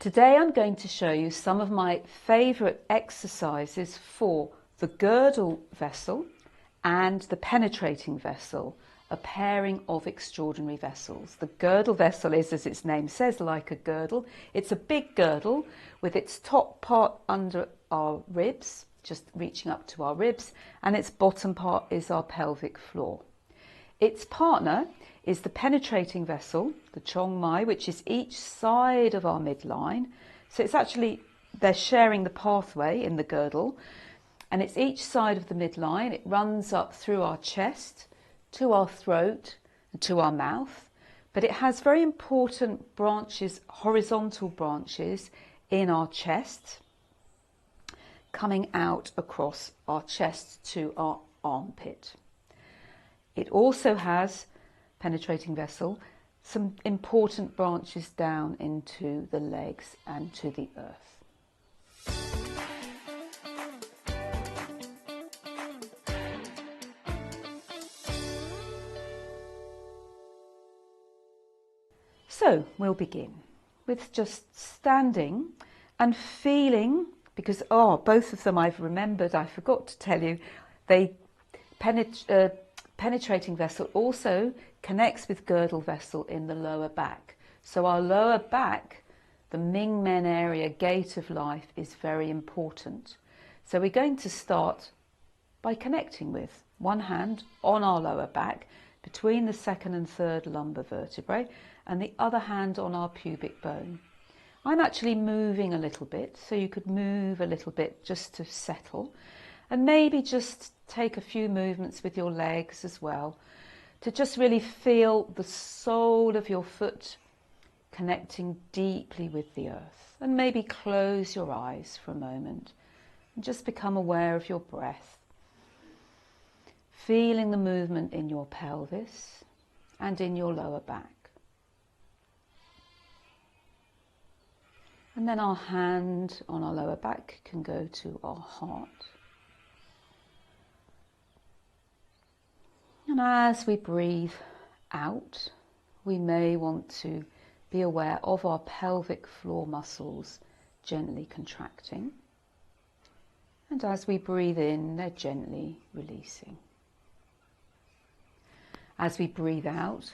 Today I'm going to show you some of my favourite exercises for the girdle vessel and the penetrating vessel, a pairing of extraordinary vessels. The girdle vessel is, as its name says, like a girdle. It's a big girdle with its top part under our ribs, just reaching up to our ribs, and its bottom part is our pelvic floor. Its partner is the penetrating vessel, the Chong Mai, which is each side of our midline. So it's actually, they're sharing the pathway in the girdle, and it's each side of the midline. It runs up through our chest, to our throat, and to our mouth. But it has very important branches, horizontal branches in our chest, coming out across our chest to our armpit. It also has, penetrating vessel, some important branches down into the legs and to the earth. So we'll begin with just standing and feeling, because both of them I've remembered, I forgot to tell you, penetrating vessel also connects with girdle vessel in the lower back. So our lower back, the Ming Men area, gate of life, is very important. So we're going to start by connecting with one hand on our lower back between the second and third lumbar vertebrae, and the other hand on our pubic bone. I'm actually moving a little bit, so you could move a little bit just to settle, and maybe just take a few movements with your legs as well, to just really feel the sole of your foot connecting deeply with the earth. And maybe close your eyes for a moment and just become aware of your breath, feeling the movement in your pelvis and in your lower back. And then our hand on our lower back can go to our heart. And as we breathe out, we may want to be aware of our pelvic floor muscles gently contracting. And as we breathe in, they're gently releasing. As we breathe out,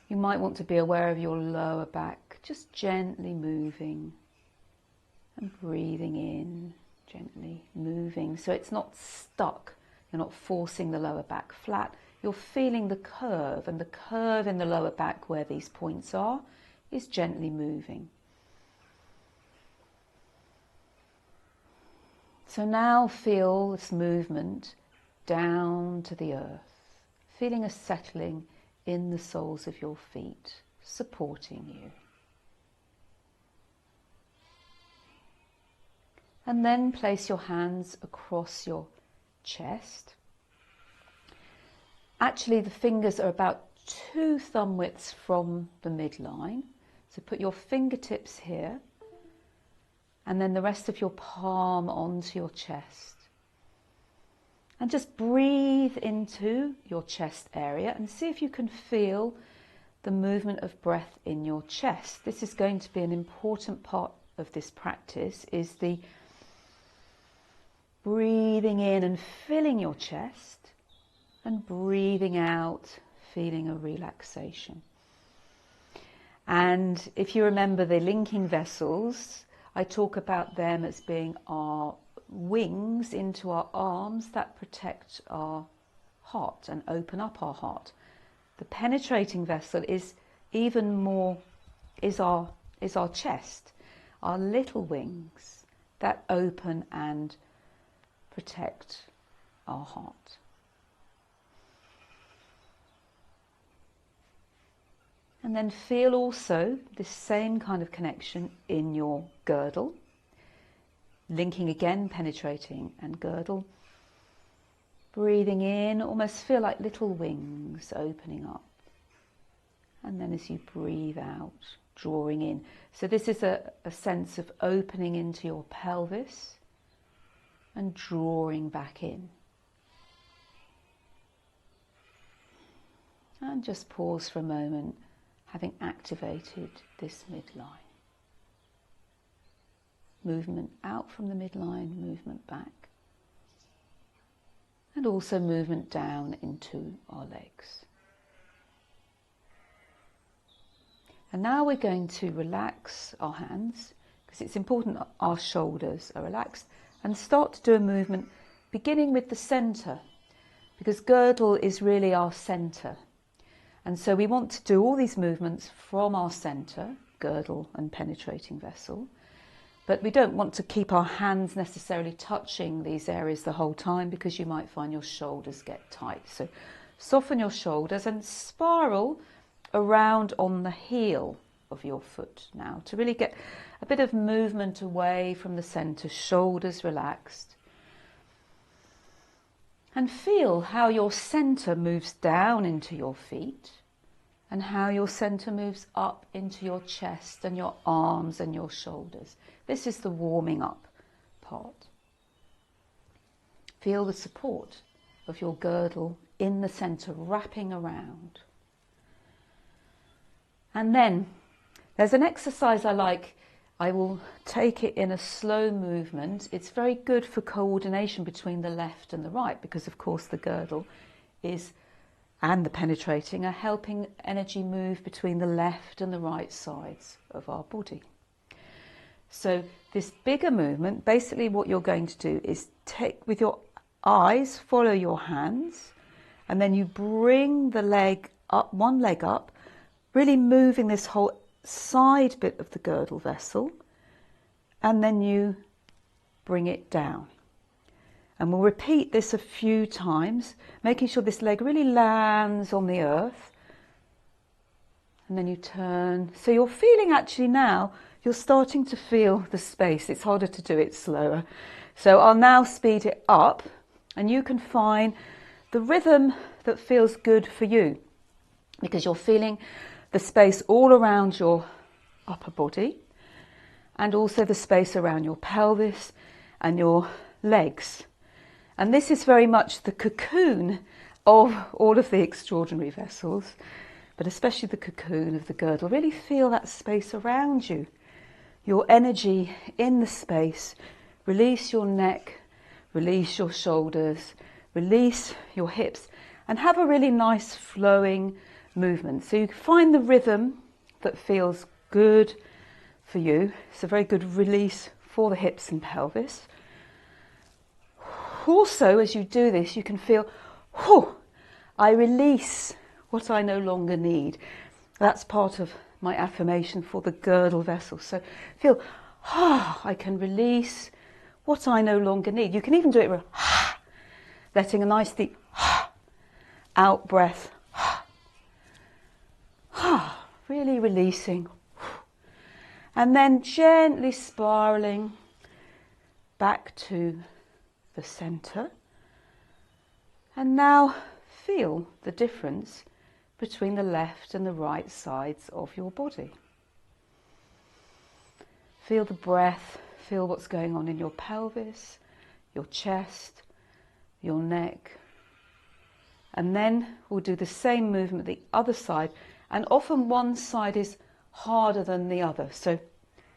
you might want to be aware of your lower back, just gently moving and breathing in, gently moving, so it's not stuck. You're not forcing the lower back flat. You're feeling the curve, and the curve in the lower back where these points are is gently moving. So now feel this movement down to the earth, feeling a settling in the soles of your feet, supporting you. And then place your hands across your chest. Actually, the fingers are about 2 thumb widths from the midline. So put your fingertips here, and then the rest of your palm onto your chest. And just breathe into your chest area and see if you can feel the movement of breath in your chest. This is going to be an important part of this practice, is the breathing in and filling your chest, and breathing out, feeling a relaxation. And if you remember the linking vessels, I talk about them as being our wings into our arms that protect our heart and open up our heart. The penetrating vessel is even more, is our chest, our little wings that open and protect our heart. And then feel also this same kind of connection in your girdle, linking again, penetrating and girdle. Breathing in, almost feel like little wings opening up. And then as you breathe out, drawing in. So this is a sense of opening into your pelvis and drawing back in. And just pause for a moment, having activated this midline. movement out from the midline, movement back. And also movement down into our legs. And now we're going to relax our hands, because it's important that our shoulders are relaxed, and start to do a movement beginning with the centre, because girdle is really our centre. And so we want to do all these movements from our centre, girdle and penetrating vessel, but we don't want to keep our hands necessarily touching these areas the whole time, because you might find your shoulders get tight. So soften your shoulders and spiral around on the heel of your foot now to really get a bit of movement away from the centre, shoulders relaxed. And feel how your centre moves down into your feet and how your centre moves up into your chest and your arms and your shoulders. This is the warming up part. Feel the support of your girdle in the centre, wrapping around. And then there's an exercise I like. I will take it in a slow movement. It's very good for coordination between the left and the right, because of course the girdle is, and the penetrating, are helping energy move between the left and the right sides of our body. So this bigger movement, basically what you're going to do is take with your eyes, follow your hands, and then you bring the leg up, one leg up, really moving this whole side bit of the girdle vessel, and then you bring it down. And we'll repeat this a few times, making sure this leg really lands on the earth. And then you turn. So you're feeling, actually now, you're starting to feel the space. It's harder to do it slower. So I'll now speed it up, and you can find the rhythm that feels good for you, because you're feeling the space all around your upper body, and also the space around your pelvis and your legs. And this is very much the cocoon of all of the extraordinary vessels, but especially the cocoon of the girdle. Really feel that space around you, your energy in the space. Release your neck, release your shoulders, release your hips, and have a really nice flowing movement. So you find the rhythm that feels good for you. It's a very good release for the hips and pelvis. Also, as you do this, you can feel, whew, I release what I no longer need. That's part of my affirmation for the girdle vessel. So feel, I can release what I no longer need. You can even do it with letting a nice deep out breath. Really releasing. And then gently spiraling back to the centre. And now feel the difference between the left and the right sides of your body. Feel the breath, feel what's going on in your pelvis, your chest, your neck. And then we'll do the same movement the other side, and often one side is harder than the other. So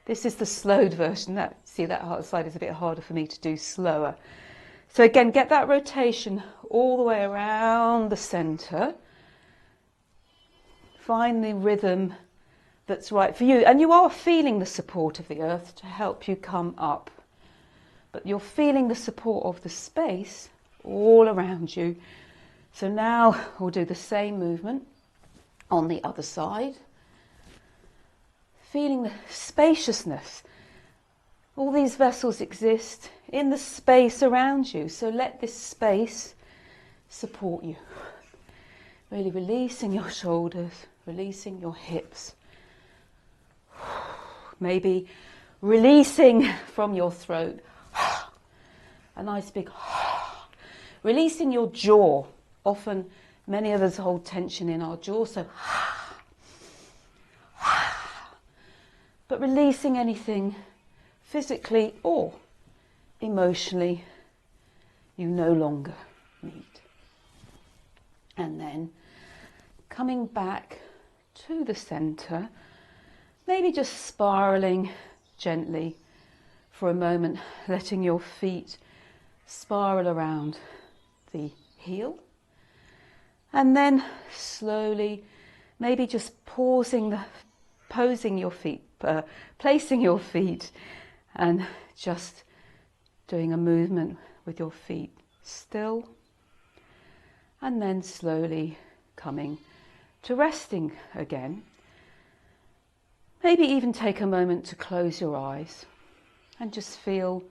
this is the slowed version. See, that side is a bit harder for me to do slower. So again, get that rotation all the way around the centre. Find the rhythm that's right for you. And you are feeling the support of the earth to help you come up. But you're feeling the support of the space all around you. So now we'll do the same movement on the other side. Feeling the spaciousness. All these vessels exist in the space around you. So let this space support you. Really releasing your shoulders, releasing your hips. Maybe releasing from your throat. A nice big releasing your jaw. Often many of us hold tension in our jaw, so but releasing anything physically or emotionally you no longer need. And then coming back to the centre, maybe just spiralling gently for a moment, letting your feet spiral around the heel. And then slowly, maybe just placing your feet and just doing a movement with your feet still. And then slowly coming to resting again. Maybe even take a moment to close your eyes and just feel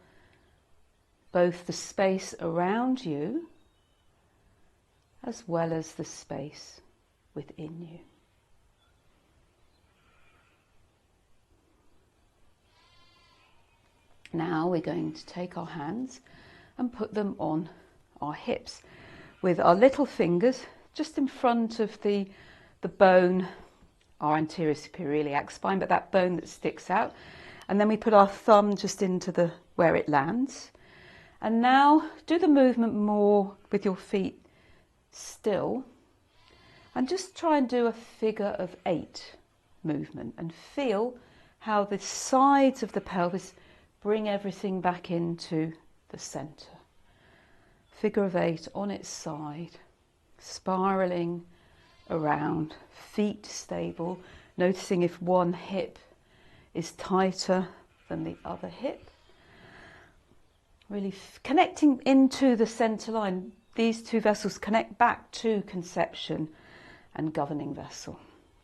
both the space around you as well as the space within you. Now we're going to take our hands and put them on our hips with our little fingers just in front of the bone, our anterior superior iliac spine, but that bone that sticks out. And then we put our thumb just into where it lands. And now do the movement more with your feet still. And just try and do a figure of 8 movement and feel how the sides of the pelvis bring everything back into the centre. Figure of 8 on its side, spiralling around, feet stable, noticing if one hip is tighter than the other hip. Really connecting into the centre line. These two vessels connect back to conception and governing vessel.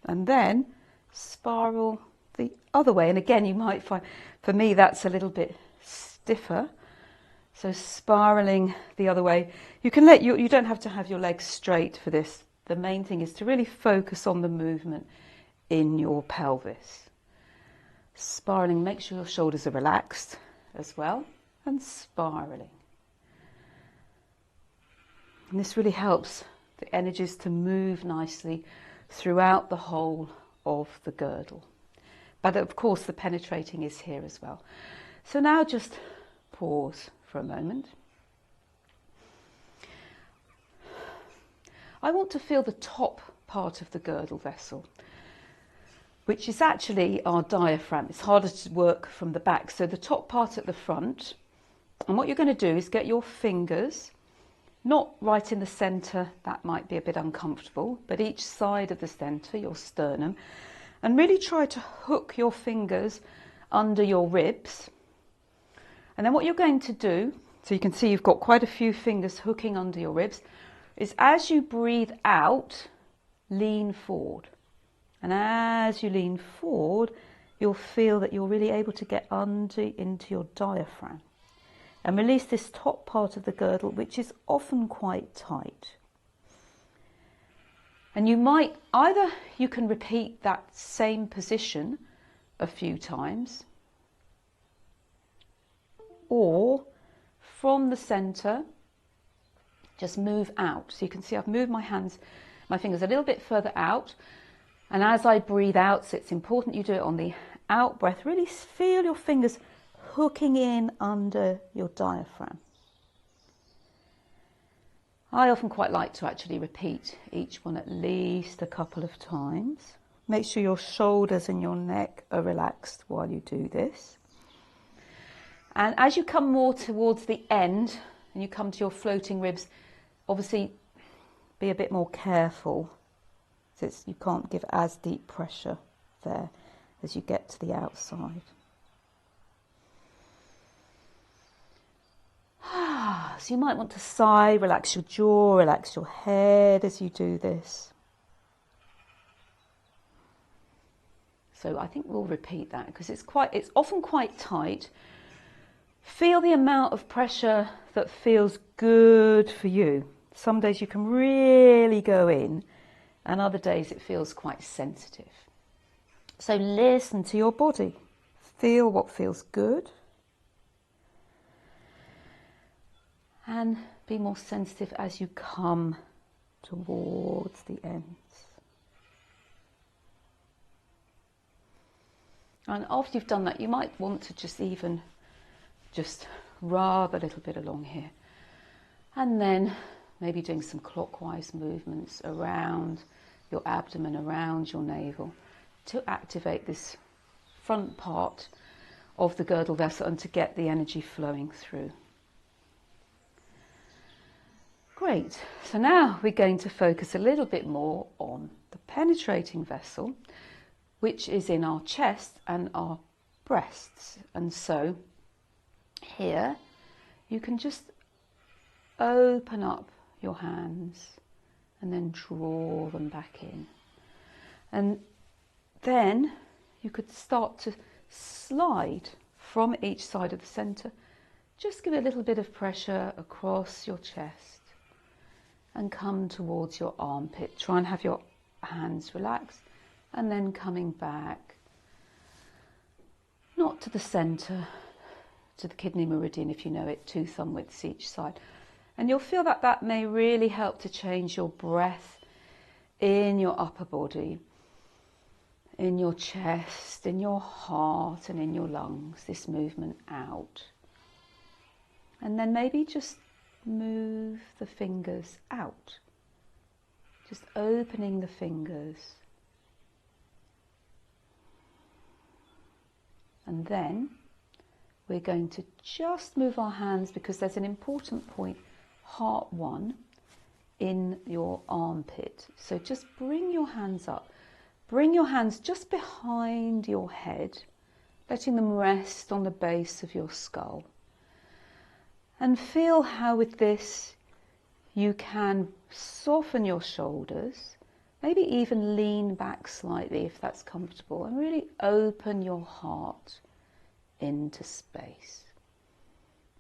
And then spiral the other way. And again, you might find, for me, that's a little bit stiffer. So spiraling the other way. You can you don't have to have your legs straight for this. The main thing is to really focus on the movement in your pelvis. Spiraling, make sure your shoulders are relaxed as well, and spiraling. And this really helps the energies to move nicely throughout the whole of the girdle. But of course the penetrating is here as well. So now just pause for a moment. I want to feel the top part of the girdle vessel, which is actually our diaphragm. It's harder to work from the back. So the top part at the front. And what you're going to do is get your fingers, not right in the centre, that might be a bit uncomfortable, but each side of the centre, your sternum, and really try to hook your fingers under your ribs. And then what you're going to do, so you can see you've got quite a few fingers hooking under your ribs, is as you breathe out, lean forward. And as you lean forward, you'll feel that you're really able to get into your diaphragm and release this top part of the girdle, which is often quite tight. And you can repeat that same position a few times, or from the centre, just move out. So you can see I've moved my fingers a little bit further out. And as I breathe out, so it's important you do it on the out breath, really feel your fingers hooking in under your diaphragm. I often quite like to actually repeat each one at least a couple of times. Make sure your shoulders and your neck are relaxed while you do this. And as you come more towards the end and you come to your floating ribs, obviously be a bit more careful. So you can't give as deep pressure there as you get to the outside. So you might want to sigh, relax your jaw, relax your head as you do this. So I think we'll repeat that because it's often quite tight. Feel the amount of pressure that feels good for you. Some days you can really go in, and other days it feels quite sensitive. So listen to your body. Feel what feels good. And be more sensitive as you come towards the ends. And after you've done that, you might want to just rub a little bit along here. And then maybe doing some clockwise movements around your abdomen, around your navel, to activate this front part of the girdle vessel and to get the energy flowing through. Great, so now we're going to focus a little bit more on the penetrating vessel, which is in our chest and our breasts. And so here you can just open up your hands and then draw them back in. And then you could start to slide from each side of the centre. Just give a little bit of pressure across your chest and come towards your armpit. Try and have your hands relaxed and then coming back, not to the centre, to the kidney meridian if you know it, 2 thumb widths each side. And you'll feel that that may really help to change your breath in your upper body, in your chest, in your heart and in your lungs, this movement out. And then maybe just move the fingers out, just opening the fingers. And then we're going to just move our hands, because there's an important point, heart 1, in your armpit. So just bring your hands up. Bring your hands just behind your head, letting them rest on the base of your skull. And feel how with this you can soften your shoulders, maybe even lean back slightly if that's comfortable, and really open your heart into space.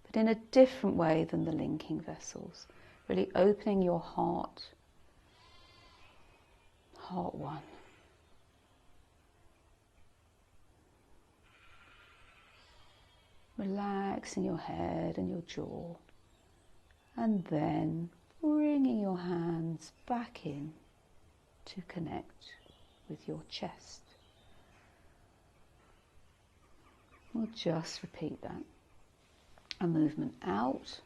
But in a different way than the linking vessels, really opening your heart, heart 1. Relaxing your head and your jaw, and then bringing your hands back in to connect with your chest. We'll just repeat that. A movement out,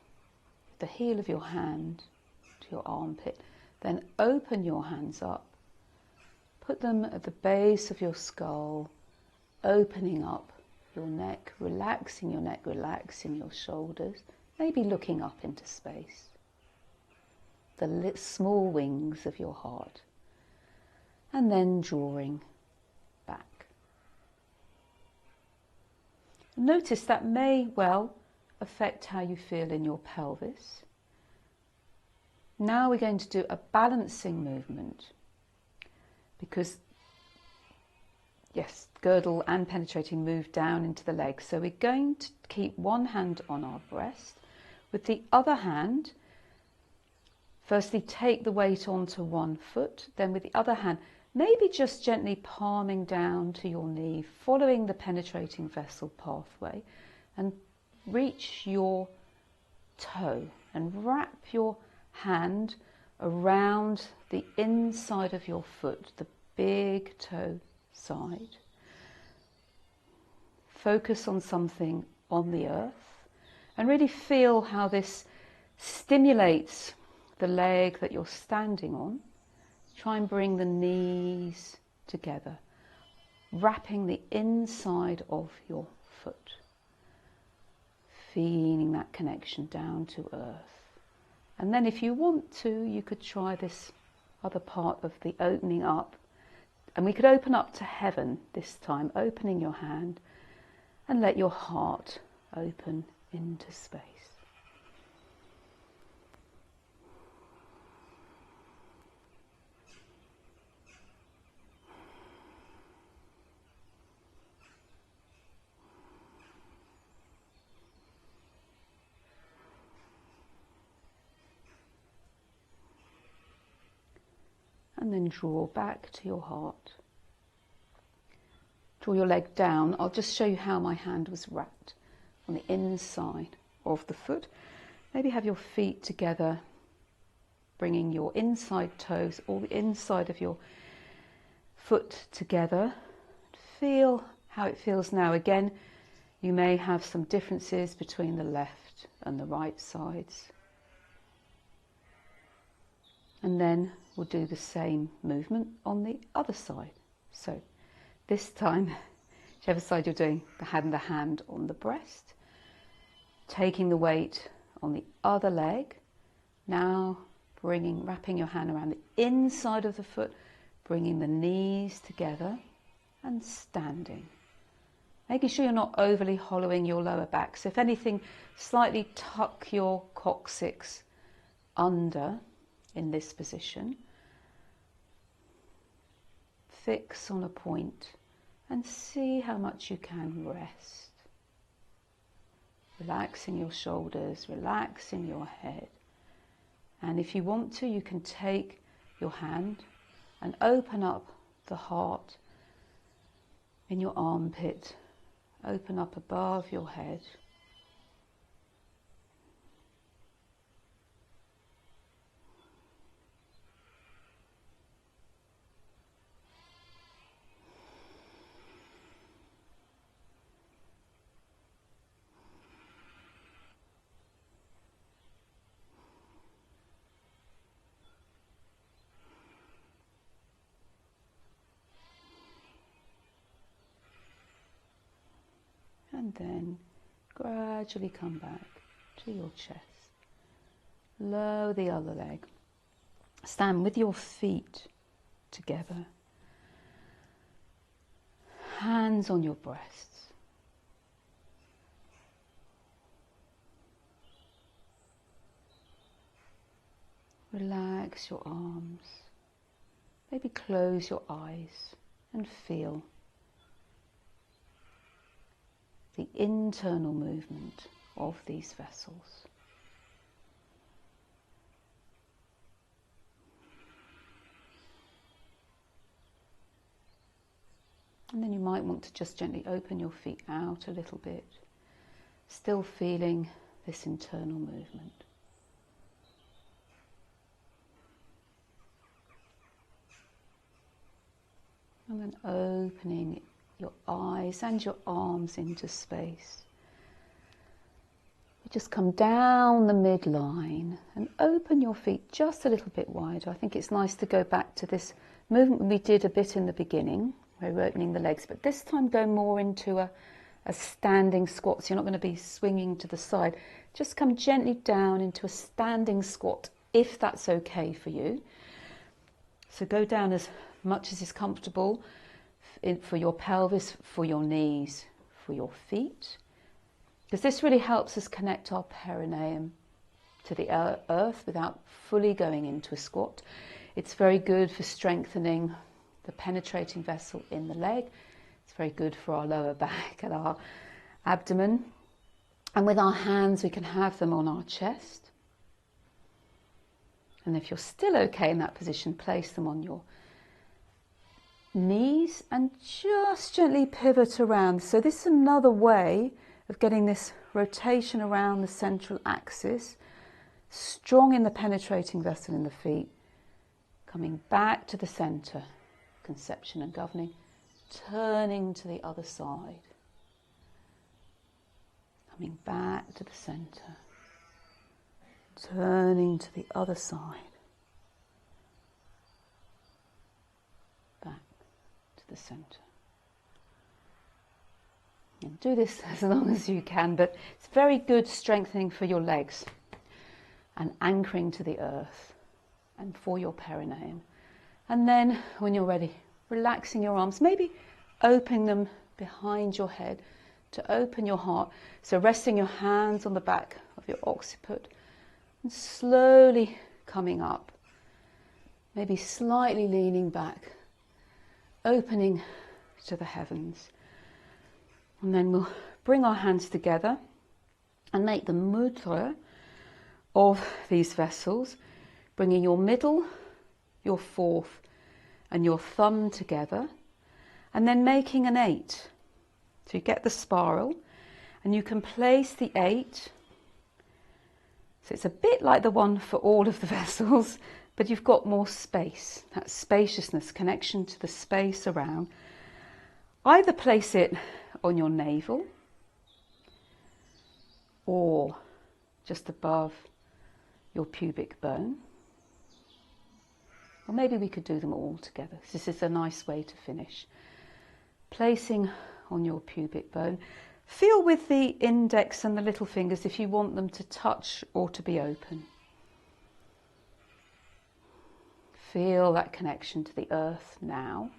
the heel of your hand to your armpit, then open your hands up, put them at the base of your skull, opening up your neck, relaxing your shoulders, maybe looking up into space. The small wings of your heart. And then drawing back. Notice that may well affect how you feel in your pelvis. Now we're going to do a balancing movement, because yes, girdle and penetrating move down into the legs. So we're going to keep one hand on our breast. With the other hand, firstly take the weight onto one foot. Then with the other hand, maybe just gently palming down to your knee, following the penetrating vessel pathway, and reach your toe and wrap your hand around the inside of your foot, the big toe side. Focus on something on the earth and really feel how this stimulates the leg that you're standing on. Try and bring the knees together, wrapping the inside of your foot, feeling that connection down to earth. And then if you want to, you could try this other part of the opening up. And we could open up to heaven this time, opening your hand, and let your heart open into space. And then draw back to your heart. Draw your leg down. I'll just show you how my hand was wrapped on the inside of the foot. Maybe have your feet together, bringing your inside toes or the inside of your foot together. Feel how it feels now. Again, you may have some differences between the left and the right sides. And then we'll do the same movement on the other side. So this time, whichever side you're doing, the hand on the breast, taking the weight on the other leg. Now wrapping your hand around the inside of the foot, bringing the knees together and standing. Making sure you're not overly hollowing your lower back. So if anything, slightly tuck your coccyx under in this position. Fix on a point and see how much you can rest. Relaxing your shoulders, relaxing your head. And if you want to, you can take your hand and open up the heart in your armpit. Open up above your head. And then gradually come back to your chest. Lower the other leg. Stand with your feet together. Hands on your breasts. Relax your arms. Maybe close your eyes and feel the internal movement of these vessels. And then you might want to just gently open your feet out a little bit, still feeling this internal movement. And then opening your eyes and your arms into space. You just come down the midline and open your feet just a little bit wider. I think it's nice to go back to this movement we did a bit in the beginning, where we're opening the legs, but this time go more into a standing squat, so you're not going to be swinging to the side. Just come gently down into a standing squat, if that's okay for you. So go down as much as is comfortable for your pelvis, for your knees, for your feet, because this really helps us connect our perineum to the earth without fully going into a squat. It's very good for strengthening the penetrating vessel in the leg. It's very good for our lower back and our abdomen. And with our hands, we can have them on our chest. And if you're still okay in that position, place them on your knees and just gently pivot around. So this is another way of getting this rotation around the central axis, strong in the penetrating vessel in the feet, coming back to the center, conception and governing, turning to the other side, coming back to the center, turning to the other side, back to the center. And do this as long as you can, but it's very good strengthening for your legs and anchoring to the earth and for your perineum. And then when you're ready, relaxing your arms, maybe opening them behind your head to open your heart. So resting your hands on the back of your occiput and slowly coming up, maybe slightly leaning back, opening to the heavens. And then we'll bring our hands together and make the mudra of these vessels, bringing your middle, your fourth and your thumb together, and then making an 8. So you get the spiral and you can place the 8. So it's a bit like the one for all of the vessels, but you've got more space, that spaciousness, connection to the space around. Either place it on your navel or just above your pubic bone. Or maybe we could do them all together. This is a nice way to finish. Placing on your pubic bone. Feel with the index and the little fingers if you want them to touch or to be open. Feel that connection to the earth now.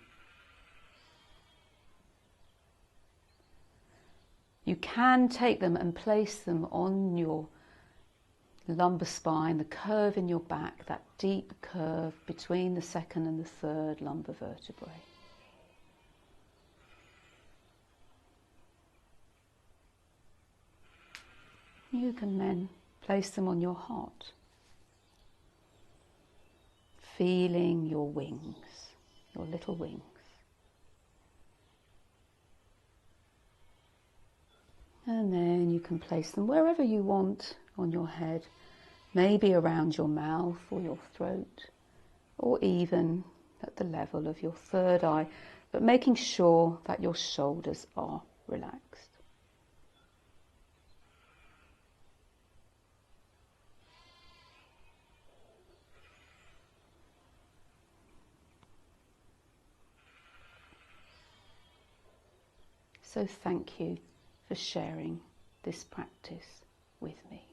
You can take them and place them on your lumbar spine, the curve in your back, that deep curve between the second and the third lumbar vertebrae. You can then place them on your heart, feeling your wings, your little wings. And then you can place them wherever you want on your head, maybe around your mouth or your throat, or even at the level of your third eye, but making sure that your shoulders are relaxed. So thank you for sharing this practice with me.